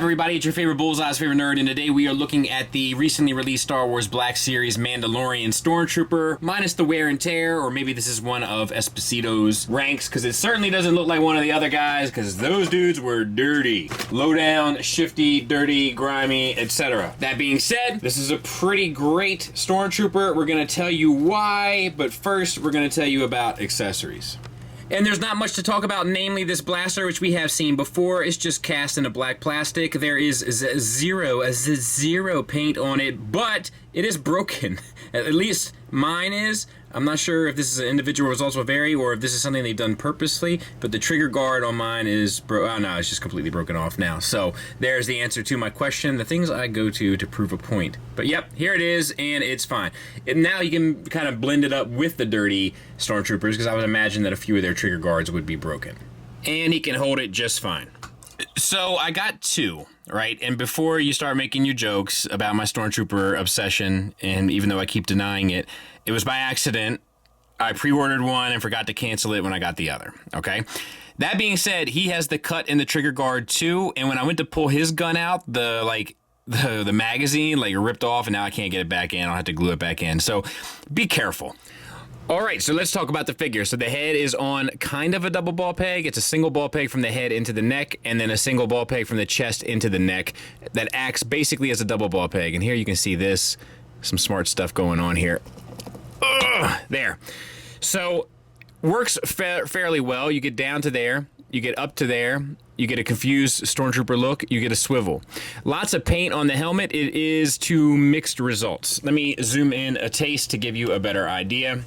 everybody? It's your favorite Bullseye's favorite nerd, and today we are looking at the recently released Star Wars Black Series Mandalorian Stormtrooper, minus the wear and tear, or maybe this is one of Esposito's ranks, because it certainly doesn't look like one of the other guys, because those dudes were dirty. Low down, shifty, dirty, grimy, etc. That being said, this is a pretty great Stormtrooper. We're going to tell you why, but first we're going to tell you about accessories. And there's not much to talk about, namely this blaster, which we have seen before. It's just cast in a black plastic. There is zero paint on it, but it is broken. At least mine is. I'm not sure if this is an individual results will vary or if this is something they've done purposely, but the trigger guard on mine is oh no, it's just completely broken off now. So there's the answer to my question, the things I go to prove a point. But yep, here it is, and it's fine. And now you can kind of blend it up with the dirty Stormtroopers, because I would imagine that a few of their trigger guards would be broken. And he can hold it just fine. So I got two, right? And before you start making your jokes about my Stormtrooper obsession, and even though I keep denying it, it was by accident. I pre-ordered one and forgot to cancel it when I got the other, okay? That being said, he has the cut in the trigger guard too, and when I went to pull his gun out, the magazine ripped off, and now I can't get it back in. I'll have to glue it back in. So be careful. All right, so let's talk about the figure. So the head is on kind of a double ball peg. It's a single ball peg from the head into the neck, and then a single ball peg from the chest into the neck that acts basically as a double ball peg. And here you can see this, some smart stuff going on here. There. So works fairly well. You get down to there, you get up to there, you get a confused Stormtrooper look, you get a swivel. Lots of paint on the helmet. It is to mixed results. Let me zoom in a taste to give you a better idea.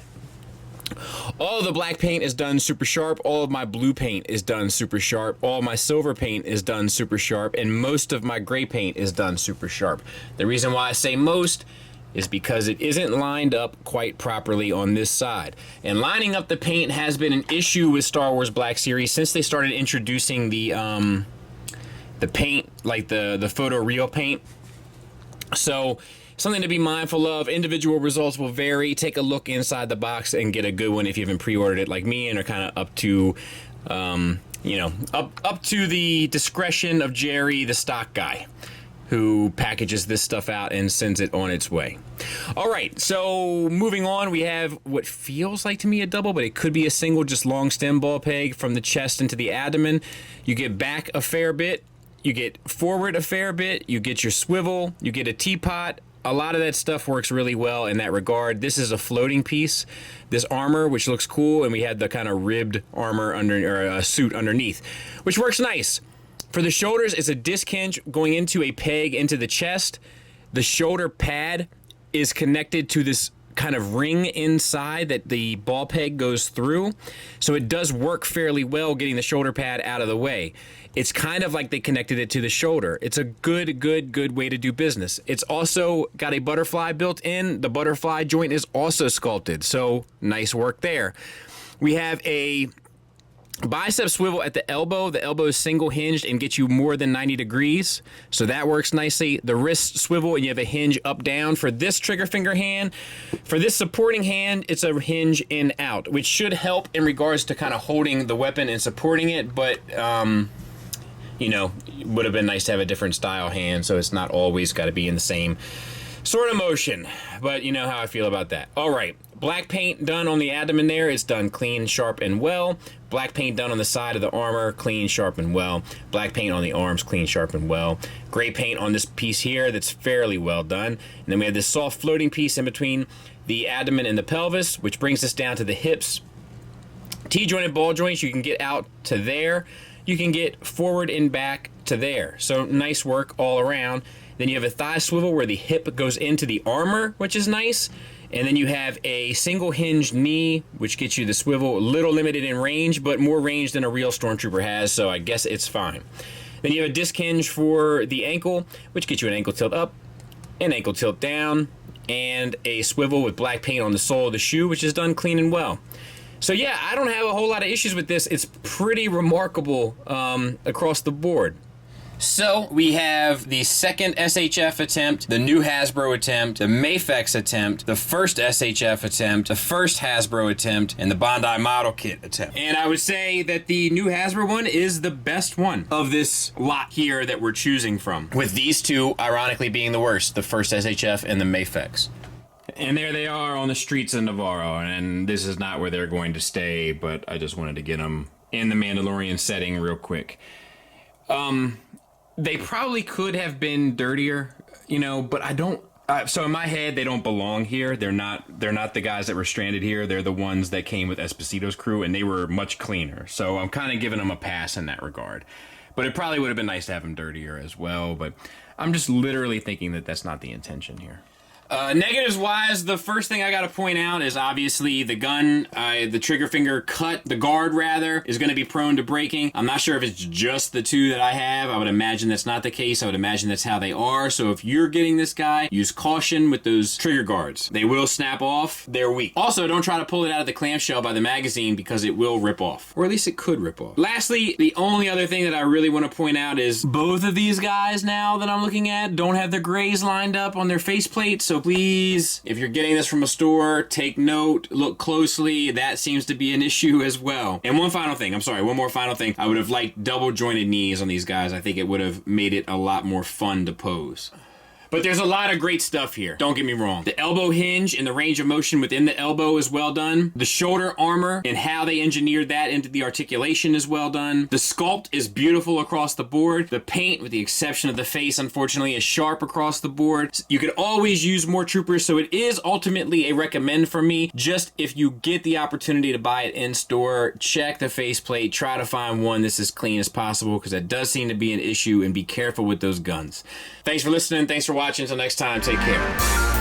All of the black paint is done super sharp. All of my blue paint is done super sharp. All of my silver paint is done super sharp. And most of my gray paint is done super sharp. The reason why I say most is because it isn't lined up quite properly on this side. And lining up the paint has been an issue with Star Wars Black Series since they started introducing the paint, like the photo real paint. So something to be mindful of. Individual results will vary. Take a look inside the box and get a good one if you haven't pre-ordered it like me and are kind of up to, up to the discretion of Jerry, the stock guy, who packages this stuff out and sends it on its way. All right, so moving on, we have what feels like to me a double, but it could be a single, just long stem ball peg from the chest into the abdomen. You get back a fair bit. You get forward a fair bit. You get your swivel. You get a teapot. A lot of that stuff works really well in that regard. This is a floating piece, this armor, which looks cool, and we had the kind of ribbed armor suit underneath, which works nice. For the shoulders, it's a disc hinge going into a peg into the chest. The shoulder pad is connected to this kind of ring inside that the ball peg goes through. So it does work fairly well getting the shoulder pad out of the way. It's kind of like they connected it to the shoulder. It's a good way to do business. It's also got a butterfly built in. The butterfly joint is also sculpted. So nice work there. We have a bicep swivel at the elbow. The elbow is single hinged and gets you more than 90 degrees. So that works nicely. The wrist swivel, and you have a hinge up down for this trigger finger hand. For this supporting hand, it's a hinge in out, which should help in regards to kind of holding the weapon and supporting it. But, it would have been nice to have a different style hand, so it's not always got to be in the same sort of motion. But you know how I feel about that. All right. Black paint done on the abdomen there. It's done clean, sharp, and well. Black paint done on the side of the armor, clean, sharp, and well. Black paint on the arms, clean, sharp, and well. Gray paint on this piece here that's fairly well done. And then we have this soft floating piece in between the abdomen and the pelvis, which brings us down to the hips. T-jointed ball joints, you can get out to there. You can get forward and back to there. So nice work all around. Then you have a thigh swivel where the hip goes into the armor, which is nice. And then you have a single hinged knee, which gets you the swivel, a little limited in range, but more range than a real Stormtrooper has, so I guess it's fine. Then you have a disc hinge for the ankle, which gets you an ankle tilt up, an ankle tilt down, and a swivel with black paint on the sole of the shoe, which is done clean and well. So yeah, I don't have a whole lot of issues with this. It's pretty remarkable across the board. So we have the second SHF attempt, the new Hasbro attempt, the Mafex attempt, the first SHF attempt, the first Hasbro attempt, and the Bandai model kit attempt. And I would say that the new Hasbro one is the best one of this lot here that we're choosing from, with these two ironically being the worst, the first SHF and the Mafex. And there they are on the streets of Navarro, and this is not where they're going to stay, but I just wanted to get them in the Mandalorian setting real quick. They probably could have been dirtier, you know, but I don't. So in my head, they don't belong here. They're not the guys that were stranded here. They're the ones that came with Esposito's crew, and they were much cleaner. So I'm kind of giving them a pass in that regard. But it probably would have been nice to have them dirtier as well. But I'm just literally thinking that that's not the intention here. Negatives-wise, the first thing I gotta point out is obviously the gun, the trigger finger cut, the guard rather, is gonna be prone to breaking. I'm not sure if it's just the two that I have. I would imagine that's not the case. I would imagine that's how they are. So if you're getting this guy, use caution with those trigger guards. They will snap off. They're weak. Also, don't try to pull it out of the clamshell by the magazine because it will rip off. Or at least it could rip off. Lastly, the only other thing that I really want to point out is both of these guys now that I'm looking at don't have the grays lined up on their faceplate. So please, if you're getting this from a store, take note, look closely. That seems to be an issue as well. And one more final thing. I would have liked double jointed knees on these guys. I think it would have made it a lot more fun to pose. But there's a lot of great stuff here. Don't get me wrong. The elbow hinge and the range of motion within the elbow is well done. The shoulder armor and how they engineered that into the articulation is well done. The sculpt is beautiful across the board. The paint, with the exception of the face, unfortunately, is sharp across the board. You could always use more troopers, so it is ultimately a recommend for me. Just if you get the opportunity to buy it in store, check the faceplate. Try to find one that's as clean as possible, because that does seem to be an issue, and be careful with those guns. Thanks for listening. Thanks for watching. Until next time, take care.